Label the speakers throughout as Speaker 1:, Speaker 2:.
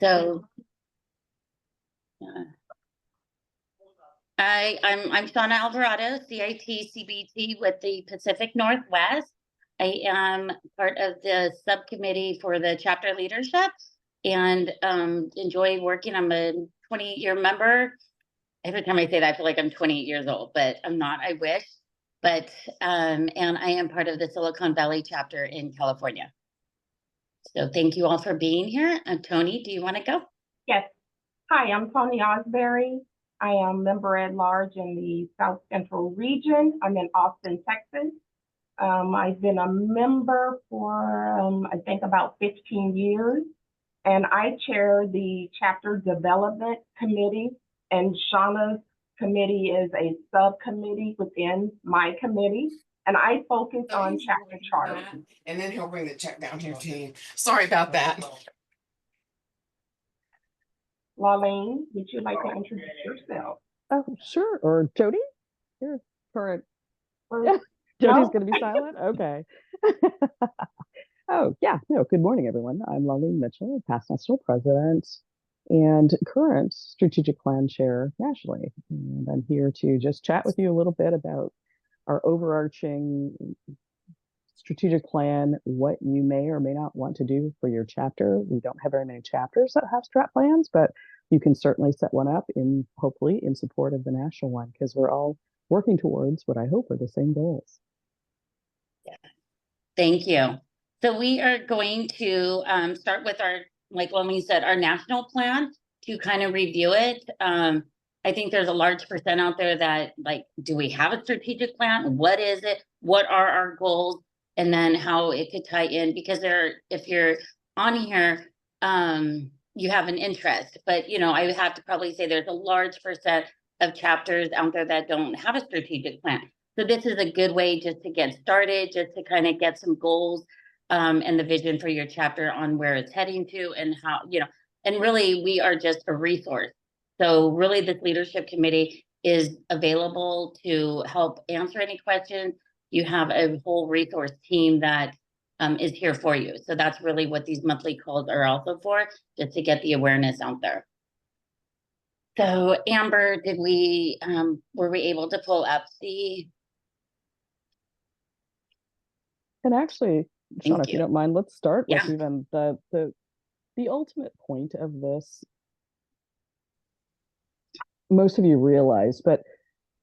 Speaker 1: So I'm Shauna Alvarado, CIT CBT with the Pacific Northwest. I am part of the subcommittee for the chapter leadership and enjoy working. I'm a 28-year member. Every time I say that, I feel like I'm 28 years old, but I'm not. I wish. But and I am part of the Silicon Valley chapter in California. So thank you all for being here. Tony, do you want to go?
Speaker 2: Yes. Hi, I'm Tony Osbury. I am member at large in the South Central region. I'm in Austin, Texas. I've been a member for, I think, about 15 years, and I chair the Chapter Development Committee, and Shauna's committee is a subcommittee within my committee, and I focus on chapter charter.
Speaker 3: And then he'll bring the check down here to you. Sorry about that.
Speaker 2: Laureen, would you like to introduce yourself?
Speaker 4: Oh, sure. Or Jody? Your current.
Speaker 2: Or,
Speaker 4: Jody's going to be silent? Okay. Oh, yeah. No, good morning, everyone. I'm Laureen Mitchell, past national president and current strategic plan chair nationally. And I'm here to just chat with you a little bit about our overarching strategic plan, what you may or may not want to do for your chapter. We don't have very many chapters that have strat plans, but you can certainly set one up hopefully in support of the national one, because we're all working towards what I hope are the same goals.
Speaker 1: Yeah. Thank you. So we are going to start with our, like Lomi said, our national plan to kind of review it. I think there's a large percent out there that do we have a strategic plan? What is it? What are our goals? And then how it could tie in, because if you're on here, you have an interest, but I would have to probably say there's a large percent of chapters out there that don't have a strategic plan. So this is a good way just to get started, just to kind of get some goals and the vision for your chapter on where it's heading to, and how, and really we are just a resource. So really this leadership committee is available to help answer any questions. You have a whole resource team that is here for you. So that's really what these monthly calls are also for, just to get the awareness out there. So Amber, were we able to pull up the?
Speaker 4: And actually, Shauna, if you don't mind, let's start with even the ultimate point of this. Most of you realize, but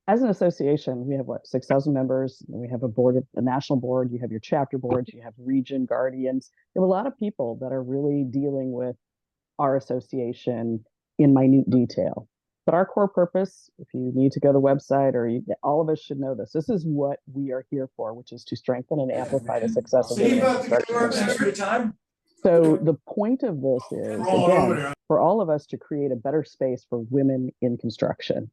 Speaker 4: as an association, we have 6,000 members. We have a national board. You have your chapter boards. You have region guardians. You have a lot of people that are really dealing with our association in minute detail. But our core purpose, if you need to go to the website, all of us should know this. This is what we are here for, which is to strengthen and amplify the success of women in construction. So the point of this is, again, for all of us to create a better space for women in construction.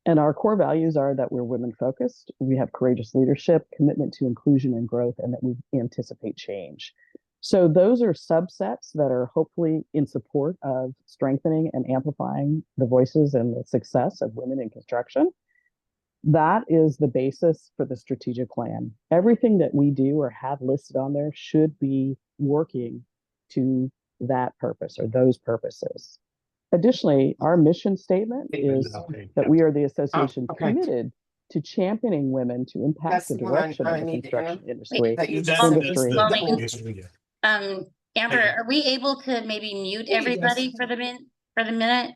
Speaker 4: And our core values are that we're women focused, we have courageous leadership, commitment to inclusion and growth, and that we anticipate change. So those are subsets that are hopefully in support of strengthening and amplifying the voices and the success of women in construction. That is the basis for the strategic plan. Everything that we do or have listed on there should be working to that purpose or those purposes. Additionally, our mission statement is that we are the association committed to championing women to impact the direction of the construction industry.
Speaker 1: Amber, are we able to maybe mute everybody for the minute?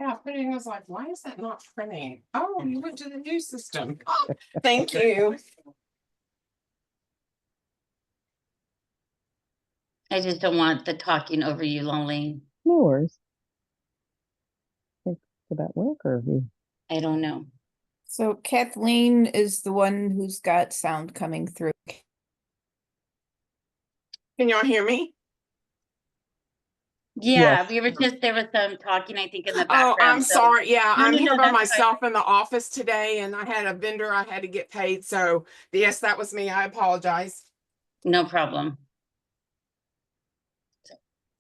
Speaker 3: Yeah, printing was like, why is that not printing? Oh, you went to the new system. Oh, thank you.
Speaker 1: I just don't want the talking over you, Lonely.
Speaker 4: No worries. Did that work or
Speaker 1: I don't know.
Speaker 5: So Kathleen is the one who's got sound coming through.
Speaker 3: Can y'all hear me?
Speaker 1: Yeah, yes. There was some talking, I think, in the background.
Speaker 3: Oh, I'm sorry. Yeah, I'm here by myself in the office today, and I had a vendor I had to get paid. So yes, that was me. I apologize.
Speaker 1: No problem.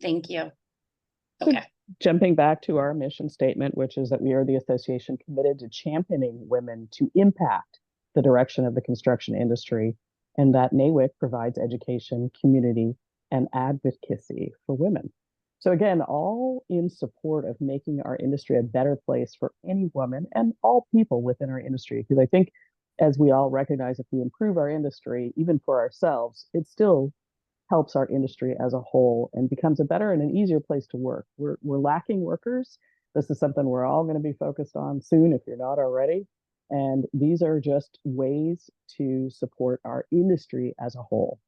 Speaker 1: Thank you. Okay.
Speaker 4: Jumping back to our mission statement, which is that we are the association committed to championing women to impact the direction of the construction industry, and that NAWIC provides education, community, and advocacy for women. So again, all in support of making our industry a better place for any woman and all people within our industry. Because I think, as we all recognize, if we improve our industry, even for ourselves, it still helps our industry as a whole and becomes a better and an easier place to work. We're lacking workers. This is something we're all going to be focused on soon if you're not already. And these are just ways to support our industry as a whole,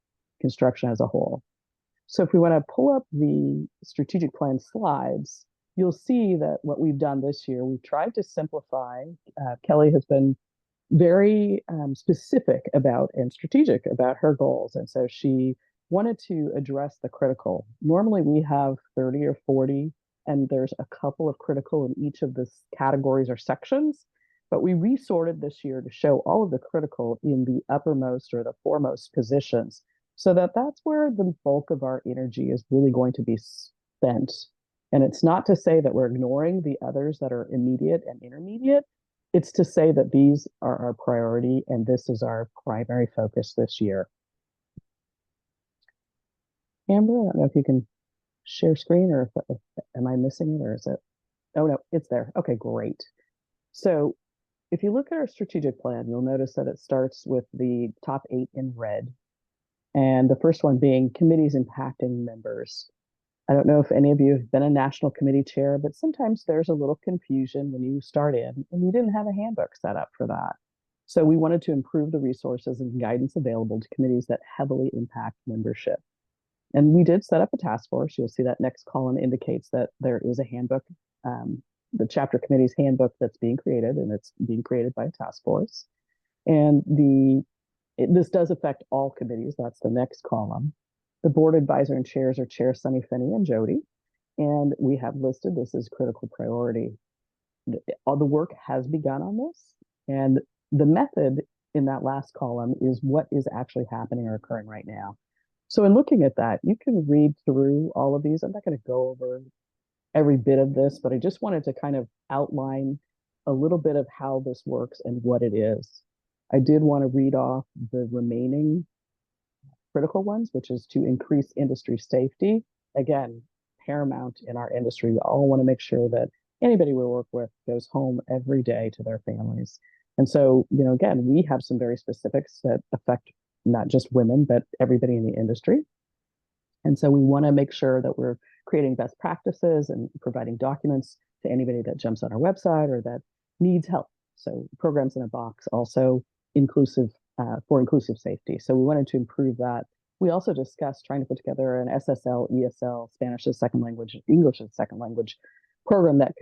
Speaker 4: construction as a whole. So if we want to pull up the strategic plan slides, you'll see that what we've done this year, we've tried to simplify. Kelly has been very specific about and strategic about her goals. And so she wanted to address the critical. Normally we have 30 or 40, and there's a couple of critical in each of the categories or sections, but we resorted this year to show all of the critical in the uppermost or the foremost positions, so that that's where the bulk of our energy is really going to be spent. And it's not to say that we're ignoring the others that are immediate and intermediate. It's to say that these are our priority and this is our primary focus this year. Amber, I don't know if you can share screen or if am I missing it or is it? Oh no, it's there. Okay, great. So if you look at our strategic plan, you'll notice that it starts with the top 8 in red. And the first one being committees impacting members. I don't know if any of you have been a national committee chair, but sometimes there's a little confusion when you start in and you didn't have a handbook set up for that. So we wanted to improve the resources and guidance available to committees that heavily impact membership. And we did set up a task force. You'll see that next column indicates that there is a handbook, the chapter committee's handbook that's being created, and it's being created by a task force. And this does affect all committees. That's the next column. The board advisor and chairs are Chair Sunny Finney and Jody. And we have listed this as critical priority. All the work has begun on this. And the method in that last column is what is actually happening or occurring right now. So in looking at that, you can read through all of these. I'm not going to go over every bit of this, but I just wanted to kind of outline a little bit of how this works and what it is. I did want to read off the remaining critical ones, which is to increase industry safety. Again, paramount in our industry. We all want to make sure that anybody we work with goes home every day to their families. And so, again, we have some very specifics that affect not just women, but everybody in the industry. And so we want to make sure that we're creating best practices and providing documents to anybody that jumps on our website or that needs help. So programs in a box, also inclusive for inclusive safety. So we wanted to improve that. We also discussed trying to put together an SSL, ESL, Spanish as a second language, English as a second language program that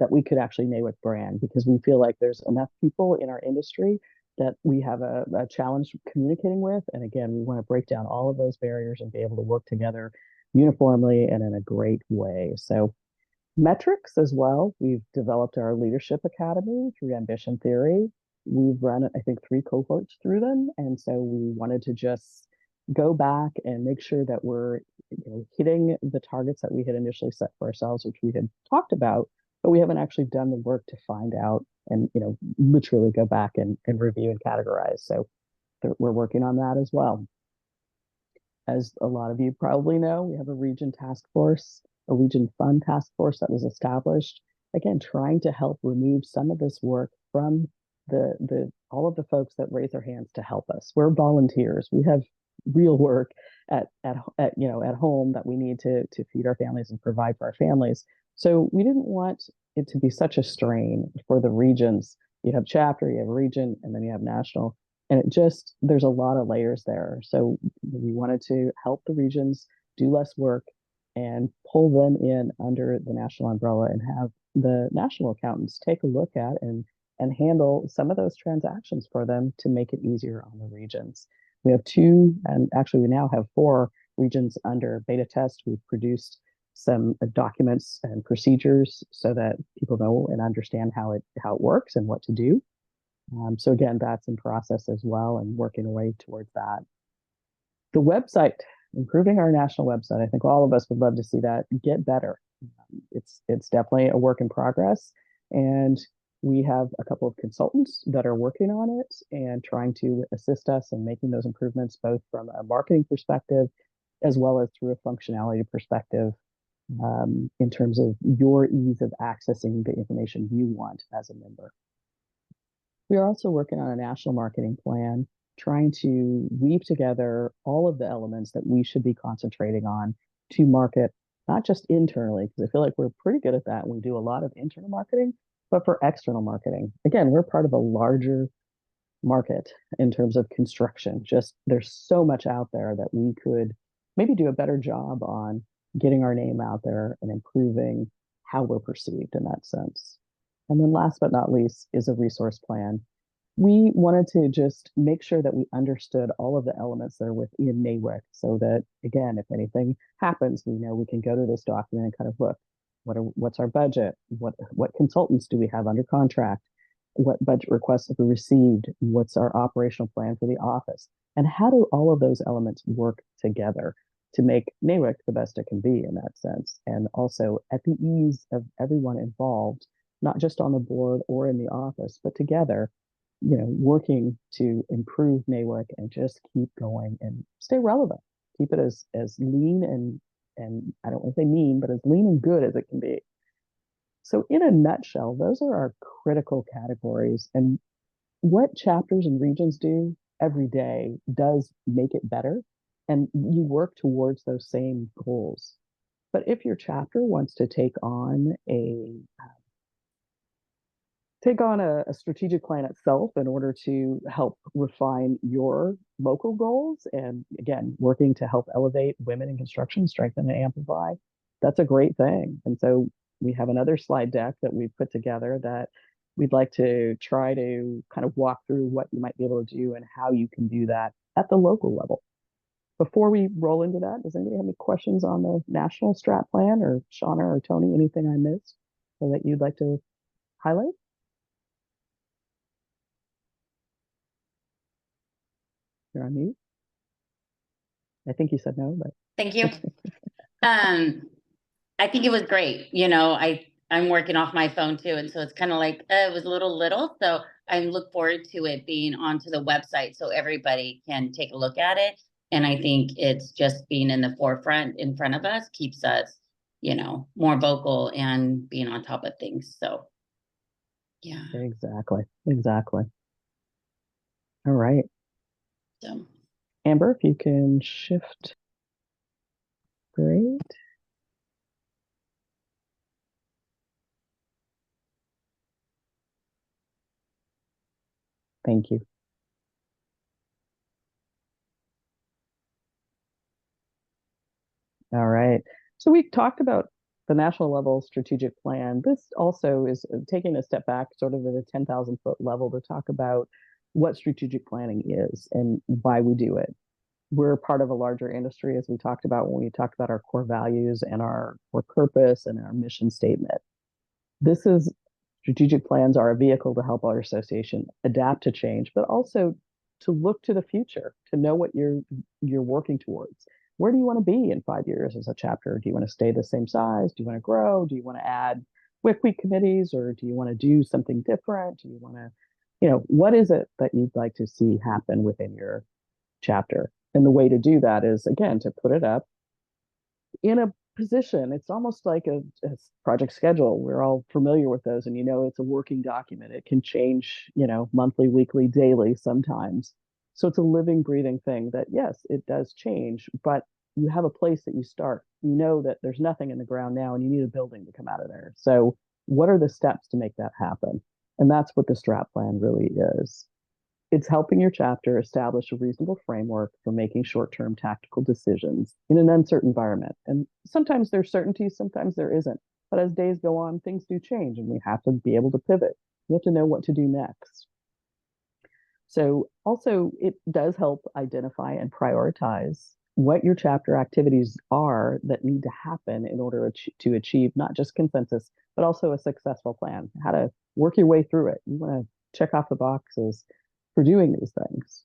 Speaker 4: we could actually NAWIC brand, because we feel like there's enough people in our industry that we have a challenge communicating with. And again, we want to break down all of those barriers and be able to work together uniformly and in a great way. So metrics as well. We've developed our leadership academy through Ambition Theory. We've run, I think, 3 cohorts through them. And so we wanted to just go back and make sure that we're hitting the targets that we had initially set for ourselves, which we had talked about, but we haven't actually done the work to find out and literally go back and review and categorize. So we're working on that as well. As a lot of you probably know, we have a region task force, a region fund task force that was established, again, trying to help remove some of this work from all of the folks that raise their hands to help us. We're volunteers. We have real work at home that we need to feed our families and provide for our families. So we didn't want it to be such a strain for the regions. You have chapter, you have region, and then you have national. And there's a lot of layers there. So we wanted to help the regions do less work and pull them in under the national umbrella and have the national accountants take a look at and handle some of those transactions for them to make it easier on the regions. We have 2, and actually we now have 4 regions under beta test. We've produced some documents and procedures so that people know and understand how it works and what to do. So again, that's in process as well and working away towards that. The website, improving our national website. I think all of us would love to see that get better. It's definitely a work in progress, and we have a couple of consultants that are working on it and trying to assist us in making those improvements, both from a marketing perspective as well as through a functionality perspective, in terms of your ease of accessing the information you want as a member. We are also working on a national marketing plan, trying to weave together all of the elements that we should be concentrating on to market, not just internally, because I feel like we're pretty good at that. We do a lot of internal marketing, but for external marketing. Again, we're part of a larger market in terms of construction. Just there's so much out there that we could maybe do a better job on getting our name out there and improving how we're perceived in that sense. And then last but not least is a resource plan. We wanted to just make sure that we understood all of the elements that are within NAWIC so that, again, if anything happens, we know we can go to this document and kind of look, what's our budget? What consultants do we have under contract? What budget requests have we received? What's our operational plan for the office? And how do all of those elements work together to make NAWIC the best it can be in that sense? And also at the ease of everyone involved, not just on the board or in the office, but together, working to improve NAWIC and just keep going and stay relevant. Keep it as lean and I don't want to say mean, but as lean and good as it can be. So in a nutshell, those are our critical categories. And what chapters and regions do every day does make it better. And you work towards those same goals. But if your chapter wants to take on a strategic plan itself in order to help refine your local goals, and again, working to help elevate women in construction, strengthen and amplify, that's a great thing. And so we have another slide deck that we've put together that we'd like to try to kind of walk through what you might be able to do and how you can do that at the local level. Before we roll into that, does anybody have any questions on the national strat plan, or Shauna or Tony, anything I missed or that you'd like to highlight? You're on mute. I think you said no, but
Speaker 1: Thank you. I think it was great. I'm working off my phone too, and so it's kind of like it was a little. So I look forward to it being onto the website so everybody can take a look at it. And I think it's just being in the forefront in front of us keeps us, more vocal and being on top of things. So, yeah.
Speaker 4: Exactly. All right.
Speaker 1: So,
Speaker 4: Amber, if you can shift. Great. Thank you. All right. So we talked about the national level strategic plan. This also is taking a step back, sort of at a 10,000-foot level, to talk about what strategic planning is and why we do it. We're part of a larger industry, as we talked about when we talked about our core values and our core purpose and our mission statement. Strategic plans are a vehicle to help our association adapt to change, but also to look to the future, to know what you're working towards. Where do you want to be in 5 years as a chapter? Do you want to stay the same size? Do you want to grow? Do you want to add WIC week committees, or do you want to do something different? Do you want to, what is it that you'd like to see happen within your chapter? And the way to do that is, again, to put it up in a position. It's almost like a project schedule. We're all familiar with those, and it's a working document. It can change, monthly, weekly, daily sometimes. So it's a living, breathing thing that, yes, it does change, but you have a place that you start. You know that there's nothing in the ground now, and you need a building to come out of there. So what are the steps to make that happen? And that's what the strat plan really is. It's helping your chapter establish a reasonable framework for making short-term tactical decisions in an uncertain environment. And sometimes there's certainty, sometimes there isn't. But as days go on, things do change, and we have to be able to pivot. We have to know what to do next. So also, it does help identify and prioritize what your chapter activities are that need to happen in order to achieve not just consensus, but also a successful plan, how to work your way through it. You want to check off the boxes for doing these things.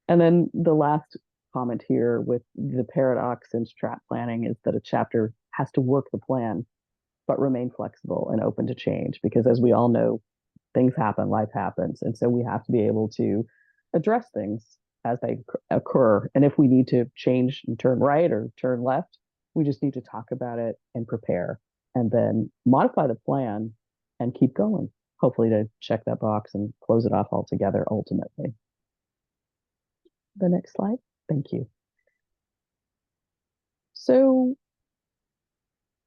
Speaker 4: And then the last comment here with the paradox in strat planning is that a chapter has to work the plan, but remain flexible and open to change, because as we all know, things happen, life happens. And so we have to be able to address things as they occur. And if we need to change and turn right or turn left, we just need to talk about it and prepare, and then modify the plan and keep going, hopefully to check that box and close it off altogether ultimately. The next slide. Thank you. So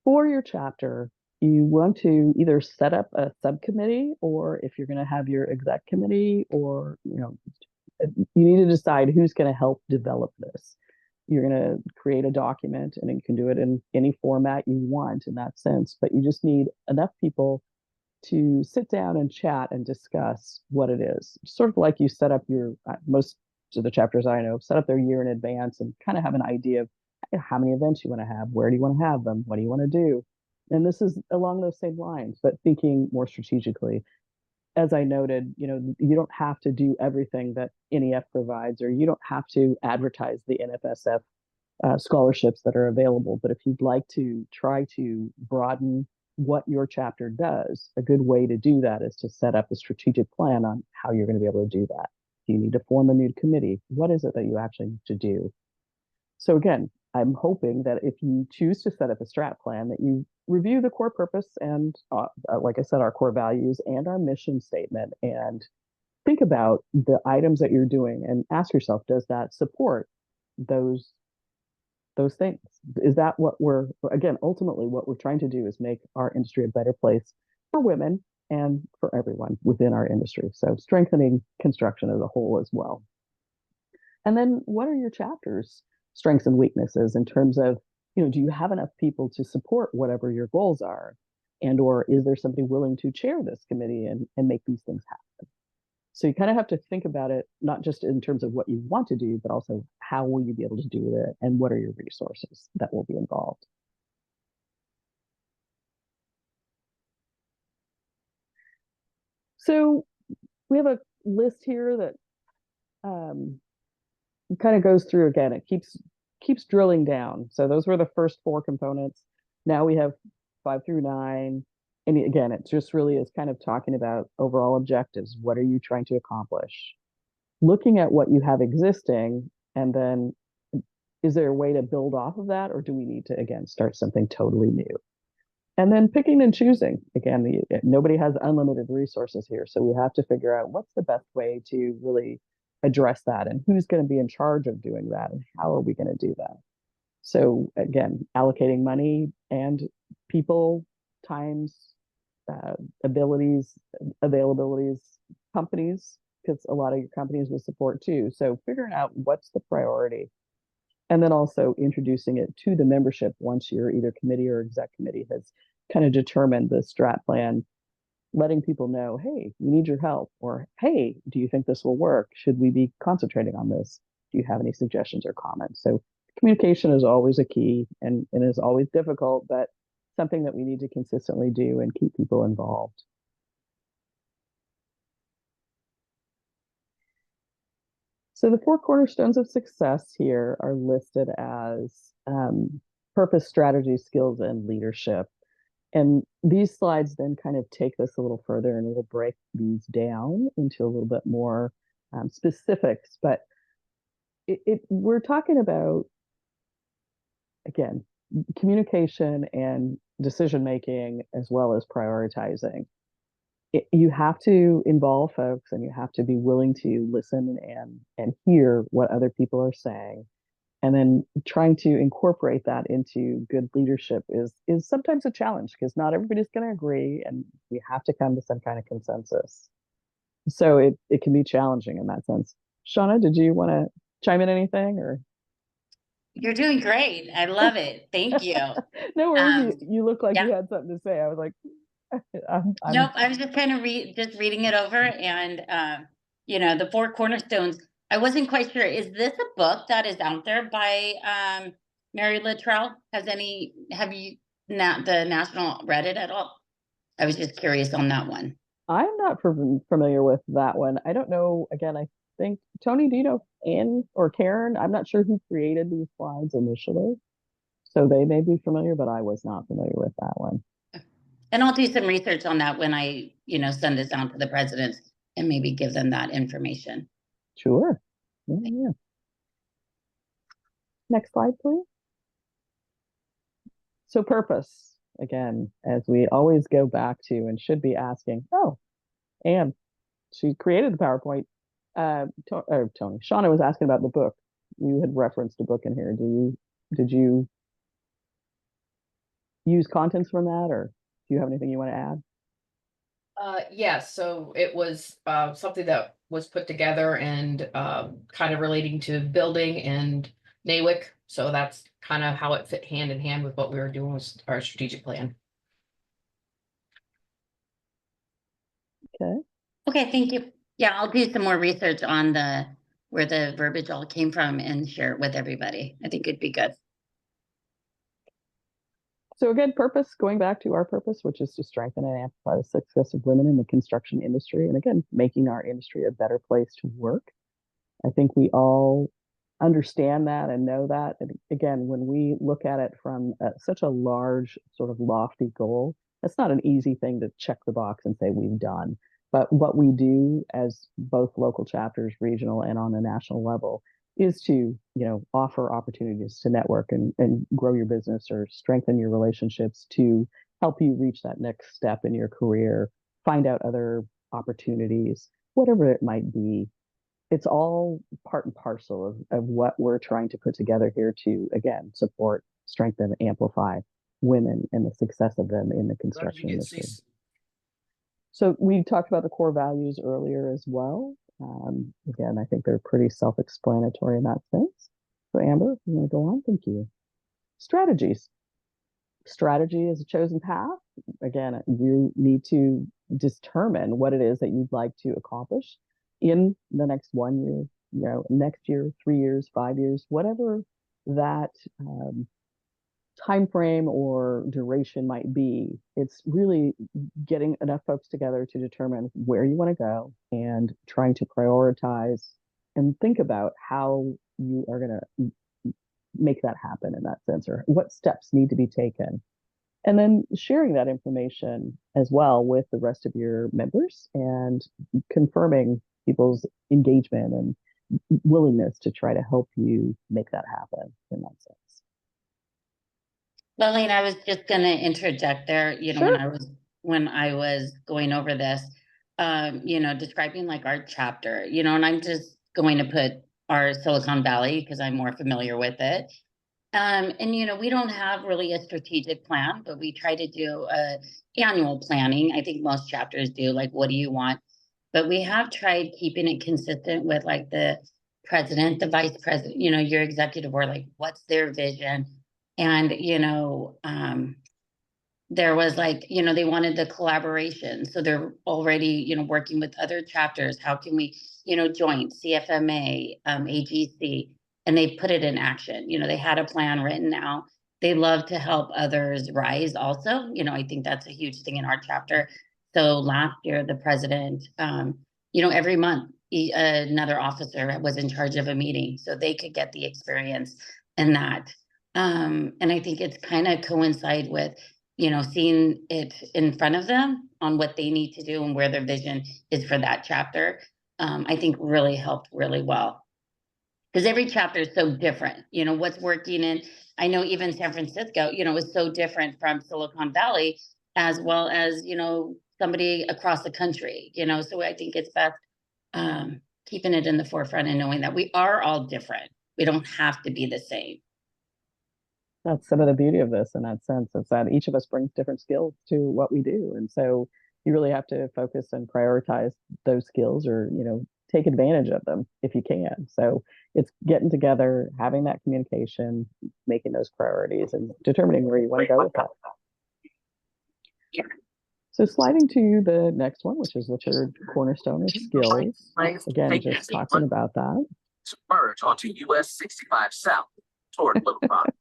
Speaker 4: for your chapter, you want to either set up a subcommittee, or if you're going to have your exec committee, or, you need to decide who's going to help develop this. You're going to create a document, and you can do it in any format you want in that sense, but you just need enough people to sit down and chat and discuss what it is. Sort of like you set up your, most of the chapters I know, set up their year in advance and kind of have an idea of how many events you want to have, where do you want to have them, what do you want to do? And this is along those same lines, but thinking more strategically. As I noted, you don't have to do everything that NEF provides, or you don't have to advertise the NFSF scholarships that are available. But if you'd like to try to broaden what your chapter does, a good way to do that is to set up a strategic plan on how you're going to be able to do that. Do you need to form a new committee? What is it that you actually need to do? So again, I'm hoping that if you choose to set up a strat plan, that you review the core purpose and, like I said, our core values and our mission statement, and think about the items that you're doing and ask yourself, does that support those things? Is that what again, ultimately what we're trying to do is make our industry a better place for women and for everyone within our industry. So strengthening construction as a whole as well. And then what are your chapters' strengths and weaknesses in terms of, do you have enough people to support whatever your goals are? And or is there somebody willing to chair this committee and make these things happen? So you kind of have to think about it, not just in terms of what you want to do, but also how will you be able to do it, and what are your resources that will be involved. So we have a list here that kind of goes through again. It keeps drilling down. So those were the first 4 components. Now we have 5 through 9. And again, it just really is kind of talking about overall objectives. What are you trying to accomplish? Looking at what you have existing, and then is there a way to build off of that, or do we need to, again, start something totally new? And then picking and choosing. Again, nobody has unlimited resources here, so we have to figure out what's the best way to really address that, and who's going to be in charge of doing that, and how are we going to do that? So again, allocating money and people, times, abilities, availabilities, companies, because a lot of your companies will support too. So figuring out what's the priority, and then also introducing it to the membership once your either committee or exec committee has kind of determined the strat plan, letting people know, hey, we need your help, or hey, do you think this will work? Should we be concentrating on this? Do you have any suggestions or comments? So communication is always a key, and is always difficult, but something that we need to consistently do and keep people involved. So the 4 cornerstones of success here are listed as purpose, strategy, skills, and leadership. And these slides then kind of take this a little further, and we'll break these down into a little bit more specifics. But we're talking about, again, communication and decision-making, as well as prioritizing. You have to involve folks, and you have to be willing to listen and hear what other people are saying. And then trying to incorporate that into good leadership is sometimes a challenge, because not everybody's going to agree, and we have to come to some kind of consensus. So it can be challenging in that sense. Shauna, did you want to chime in anything, or?
Speaker 1: You're doing great. I love it. Thank you.
Speaker 4: No worries. You look like you had something to say. I was like,
Speaker 1: Nope, I was just kind of reading it over, and the 4 cornerstones. I wasn't quite sure. Is this a book that is out there by Mary Littrell? Have you the National read it at all? I was just curious on that one.
Speaker 4: I'm not familiar with that one. I don't know. Again, I think, Tony, do you know Ann or Karen? I'm not sure who created these slides initially. So they may be familiar, but I was not familiar with that one.
Speaker 1: And I'll do some research on that when I, send this out to the presidents and maybe give them that information.
Speaker 4: Sure. Yeah. Next slide, please. So purpose, again, as we always go back to and should be asking, oh, and she created the PowerPoint. Tony, Shauna was asking about the book. You had referenced a book in here. Did you use contents from that, or do you have anything you want to add?
Speaker 6: Yes, so it was something that was put together and kind of relating to building and NAWIC. So that's kind of how it fit hand in hand with what we were doing with our strategic plan.
Speaker 4: Okay.
Speaker 1: Okay, thank you. Yeah, I'll do some more research on where the verbiage all came from and share it with everybody. I think it'd be good.
Speaker 4: So again, purpose, going back to our purpose, which is to strengthen and amplify the success of women in the construction industry. And again, making our industry a better place to work. I think we all understand that and know that. And again, when we look at it from such a large, sort of lofty goal, that's not an easy thing to check the box and say we've done. But what we do as both local chapters, regional and on a national level, is to offer opportunities to network and grow your business or strengthen your relationships to help you reach that next step in your career, find out other opportunities, whatever it might be. It's all part and parcel of what we're trying to put together here to, again, support, strengthen, amplify women and the success of them in the construction industry. So we talked about the core values earlier as well. Again, I think they're pretty self-explanatory in that sense. So Amber, you want to go on? Thank you. Strategies. Strategy is a chosen path. Again, you need to determine what it is that you'd like to accomplish in the next 1 year, next year, 3 years, 5 years, whatever that time frame or duration might be. It's really getting enough folks together to determine where you want to go and trying to prioritize and think about how you are going to make that happen in that sense, or what steps need to be taken. And then sharing that information as well with the rest of your members and confirming people's engagement and willingness to try to help you make that happen in that sense.
Speaker 1: Lillian, I was just going to interject there,
Speaker 4: Sure.
Speaker 1: when I was going over this, describing like our chapter, and I'm just going to put our Silicon Valley because I'm more familiar with it. And we don't have really a strategic plan, but we try to do annual planning. I think most chapters do, like, what do you want? But we have tried keeping it consistent with like the president, the vice president, your executive board, like what's their vision? And, there was like, they wanted the collaboration. So they're already, working with other chapters. How can we, join CFMA, AGC, and they put it in action. They had a plan written out. They love to help others rise also. I think that's a huge thing in our chapter. So last year, the president, every month, another officer was in charge of a meeting so they could get the experience in that. And I think it's kind of coincide with, seeing it in front of them on what they need to do and where their vision is for that chapter. I think really helped really well. Because every chapter is so different, what's working in, I know even San Francisco, is so different from Silicon Valley, as well as, somebody across the country, so I think it's best keeping it in the forefront and knowing that we are all different. We don't have to be the same.
Speaker 4: That's some of the beauty of this in that sense, is that each of us brings different skills to what we do. And so you really have to focus and prioritize those skills, or, take advantage of them if you can. So it's getting together, having that communication, making those priorities, and determining where you want to go with that.
Speaker 1: Yeah.
Speaker 4: So sliding to the next one, which is the third cornerstone of skills. Again, just talking about that.
Speaker 7: Merge onto US 65 South toward Little Rock.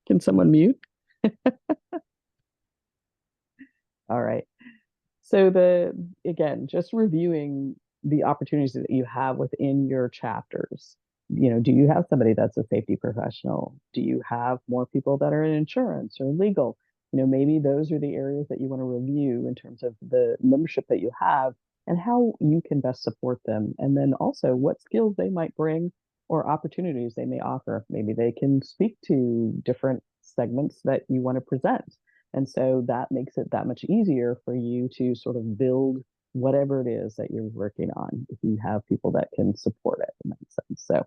Speaker 4: Can someone mute? All right. So again, just reviewing the opportunities that you have within your chapters. Do you have somebody that's a safety professional? Do you have more people that are in insurance or legal? Maybe those are the areas that you want to review in terms of the membership that you have, and how you can best support them. And then also what skills they might bring or opportunities they may offer. Maybe they can speak to different segments that you want to present. And so that makes it that much easier for you to sort of build whatever it is that you're working on, if you have people that can support it in that sense. So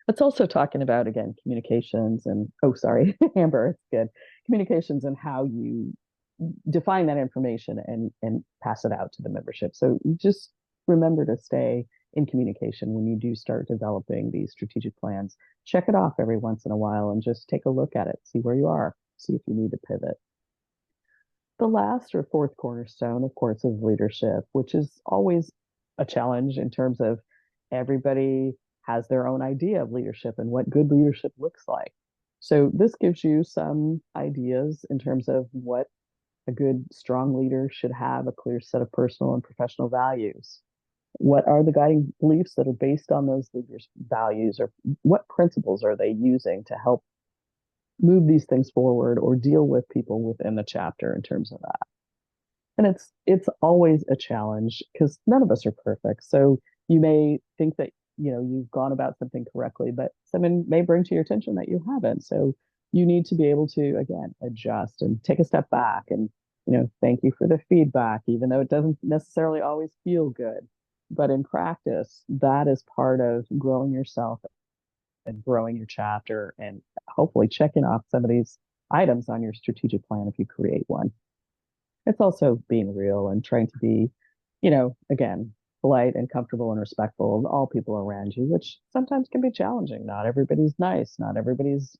Speaker 4: it's also talking about, again, communications and, oh, sorry, Amber, it's good. Communications and how you define that information and pass it out to the membership. So just remember to stay in communication when you do start developing these strategic plans. Check it off every once in a while and just take a look at it, see where you are, see if you need to pivot. The last or fourth cornerstone, of course, is leadership, which is always a challenge in terms of everybody has their own idea of leadership and what good leadership looks like. So this gives you some ideas in terms of what a good, strong leader should have: a clear set of personal and professional values. What are the guiding beliefs that are based on those leaders' values, or what principles are they using to help move these things forward or deal with people within the chapter in terms of that? And it's always a challenge because none of us are perfect. So you may think that you've gone about something correctly, but someone may bring to your attention that you haven't. So you need to be able to, again, adjust and take a step back and thank you for the feedback, even though it doesn't necessarily always feel good. But in practice, that is part of growing yourself and growing your chapter, and hopefully checking off some of these items on your strategic plan if you create one. It's also being real and trying to be, again, polite and comfortable and respectful of all people around you, which sometimes can be challenging. Not everybody's nice, not everybody's,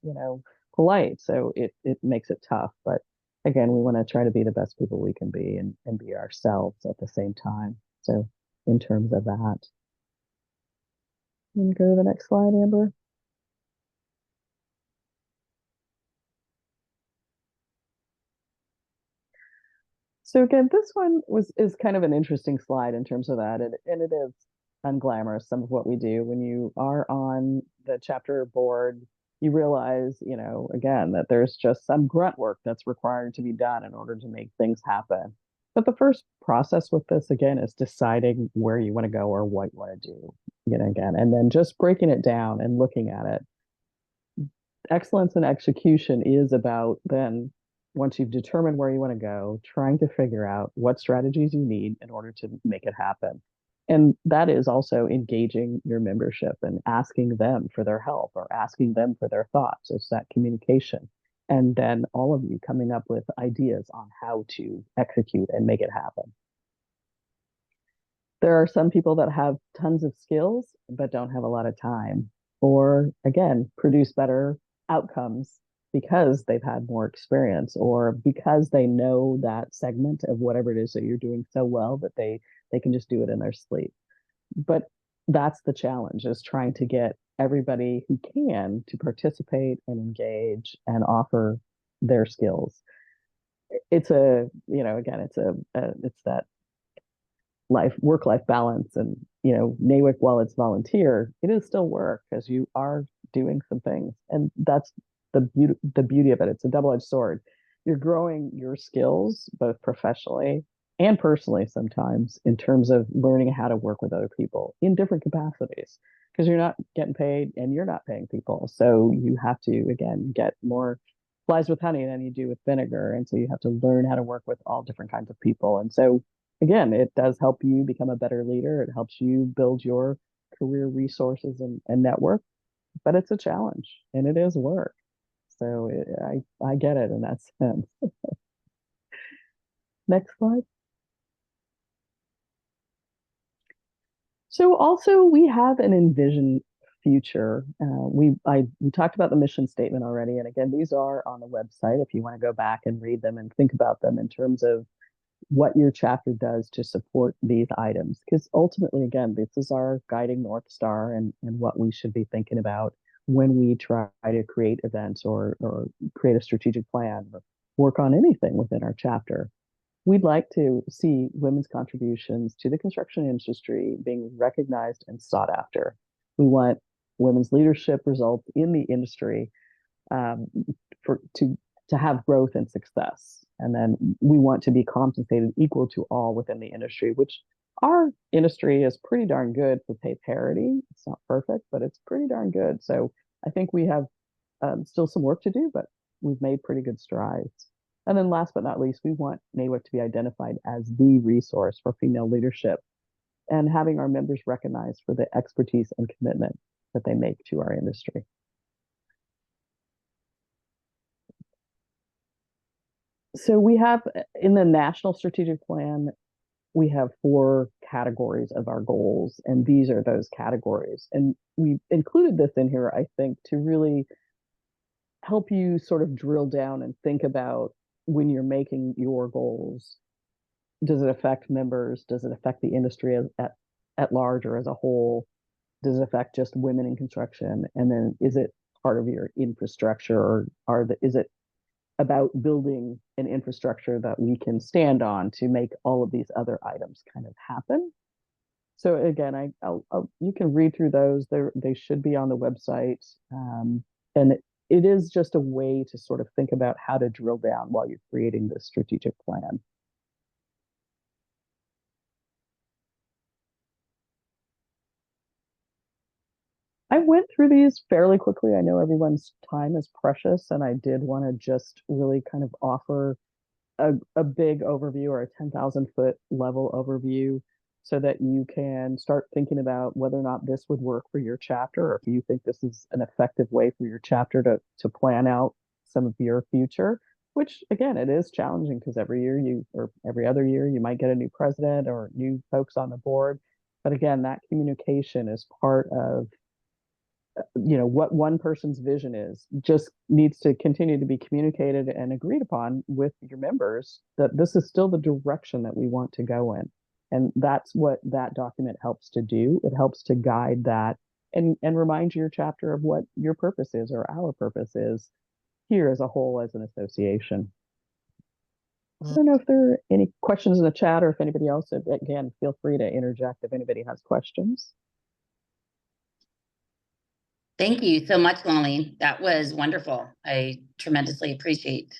Speaker 4: polite. So it makes it tough. But again, we want to try to be the best people we can be and be ourselves at the same time. So in terms of that. And go to the next slide, Amber. So again, this one is kind of an interesting slide in terms of that, and it is unglamorous, some of what we do. When you are on the chapter board, you realize, again, that there's just some grunt work that's required to be done in order to make things happen. But the first process with this, again, is deciding where you want to go or what you want to do, again, and then just breaking it down and looking at it. Excellence in execution is about then, once you've determined where you want to go, trying to figure out what strategies you need in order to make it happen. And that is also engaging your membership and asking them for their help or asking them for their thoughts. It's that communication. And then all of you coming up with ideas on how to execute and make it happen. There are some people that have tons of skills, but don't have a lot of time, or again, produce better outcomes because they've had more experience, or because they know that segment of whatever it is that you're doing so well that they can just do it in their sleep. But that's the challenge, is trying to get everybody who can to participate and engage and offer their skills. It's again, it's that work-life balance. And NAWIC, while it's volunteer, it is still work because you are doing some things, and that's the beauty of it. It's a double-edged sword. You're growing your skills both professionally and personally sometimes in terms of learning how to work with other people in different capacities, because you're not getting paid and you're not paying people. So you have to, again, get more flies with honey than you do with vinegar. And so you have to learn how to work with all different kinds of people. And so again, it does help you become a better leader. It helps you build your career resources and network, but it's a challenge and it is work. So I get it in that sense. Next slide. So also we have an envision future. We talked about the mission statement already. And again, these are on the website if you want to go back and read them and think about them in terms of what your chapter does to support these items. Because ultimately, again, this is our guiding North Star and what we should be thinking about when we try to create events or create a strategic plan or work on anything within our chapter. We'd like to see women's contributions to the construction industry being recognized and sought after. We want women's leadership results in the industry to have growth and success. And then we want to be compensated equal to all within the industry, which our industry is pretty darn good for pay parity. It's not perfect, but it's pretty darn good. So I think we have still some work to do, but we've made pretty good strides. And then last but not least, we want NAWIC to be identified as the resource for female leadership and having our members recognized for the expertise and commitment that they make to our industry. So we have in the National Strategic Plan, we have 4 categories of our goals, and these are those categories. And we included this in here, I think, to really help you sort of drill down and think about when you're making your goals. Does it affect members? Does it affect the industry at large or as a whole? Does it affect just women in construction? And then is it part of your infrastructure, or is it about building an infrastructure that we can stand on to make all of these other items kind of happen? So again, you can read through those. They should be on the website, and it is just a way to sort of think about how to drill down while you're creating this strategic plan. I went through these fairly quickly. I know everyone's time is precious, and I did want to just really kind of offer a big overview or a 10,000 foot level overview so that you can start thinking about whether or not this would work for your chapter, or if you think this is an effective way for your chapter to plan out some of your future, which again, it is challenging because every year or every other year, you might get a new president or new folks on the board. But again, that communication is part of what one person's vision is, just needs to continue to be communicated and agreed upon with your members, that this is still the direction that we want to go in. And that's what that document helps to do. It helps to guide that and remind your chapter of what your purpose is, or our purpose is here as a whole, as an association. I don't know if there are any questions in the chat, or if anybody else, again, feel free to interject if anybody has questions.
Speaker 1: Thank you so much, Lolene. That was wonderful. I tremendously appreciate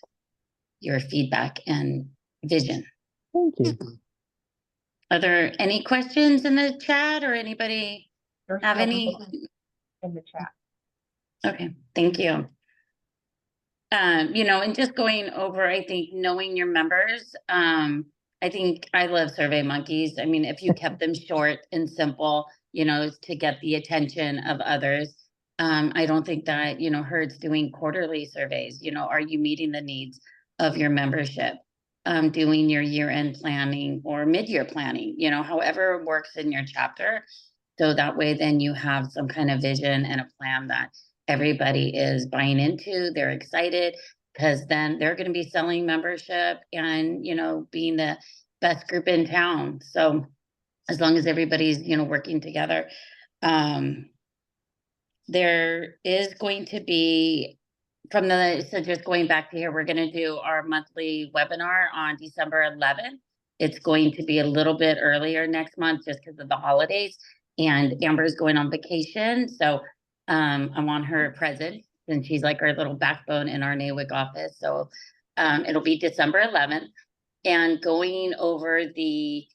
Speaker 1: your feedback and vision.
Speaker 4: Thank you.
Speaker 1: Are there any questions in the chat, or anybody have any
Speaker 2: in the chat?
Speaker 1: Okay, thank you. And just going over, I think, knowing your members, I think I love Survey Monkeys. I mean, if you kept them short and simple, to get the attention of others. I don't think that, HERD's doing quarterly surveys. Are you meeting the needs of your membership? Doing your year-end planning or mid-year planning, however works in your chapter. So that way, then you have some kind of vision and a plan that everybody is buying into. They're excited because then they're going to be selling membership and, being the best group in town. So as long as everybody's, working together, there is going to be so just going back to here, we're going to do our monthly webinar on December 11th. It's going to be a little bit earlier next month just because of the holidays, and Amber's going on vacation. So I want her present, and she's like our little backbone in our NAWIC office. So it'll be December 11th, and going over the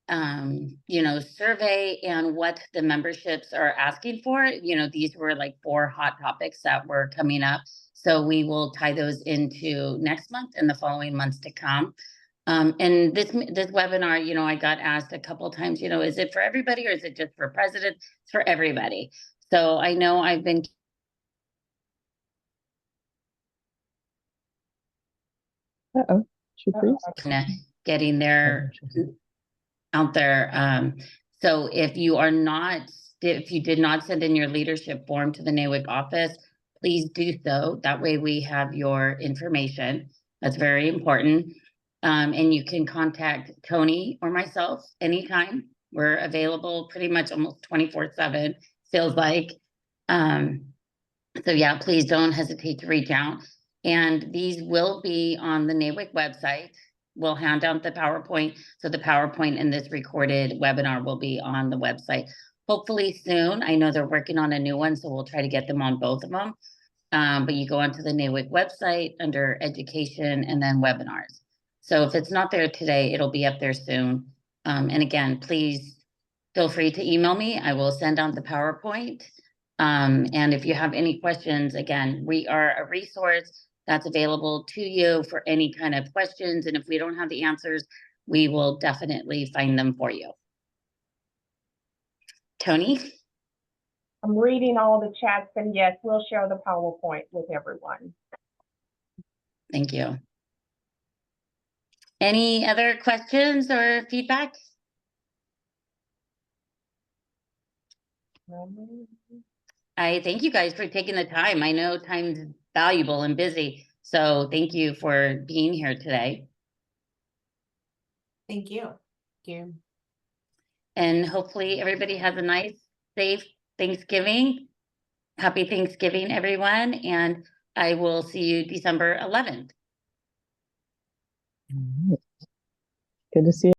Speaker 1: survey and what the memberships are asking for. These were like 4 hot topics that were coming up. So we will tie those into next month and the following months to come. And this webinar, I got asked a couple of times, is it for everybody or is it just for president? It's for everybody. So I know I've been getting there out there. So if you did not send in your leadership form to the NAWIC office, please do so. That way we have your information. That's very important. And you can contact Tony or myself anytime. We're available pretty much almost 24/7, feels like. So yeah, please don't hesitate to reach out. And these will be on the NAWIC website. We'll hand out the PowerPoint. So the PowerPoint and this recorded webinar will be on the website hopefully soon. I know they're working on a new one, so we'll try to get them on both of them. But you go onto the NAWIC website under education and then webinars. So if it's not there today, it'll be up there soon. And again, please feel free to email me. I will send out the PowerPoint. And if you have any questions, again, we are a resource that's available to you for any kind of questions. And if we don't have the answers, we will definitely find them for you. Tony?
Speaker 2: I'm reading all the chats, and yes, we'll share the PowerPoint with everyone.
Speaker 1: Thank you. Any other questions or feedback? I thank you guys for taking the time. I know time's valuable and busy, so thank you for being here today.
Speaker 8: Thank you.
Speaker 1: And hopefully everybody has a nice, safe Thanksgiving. Happy Thanksgiving, everyone. And I will see you December 11th.
Speaker 4: Good to see you.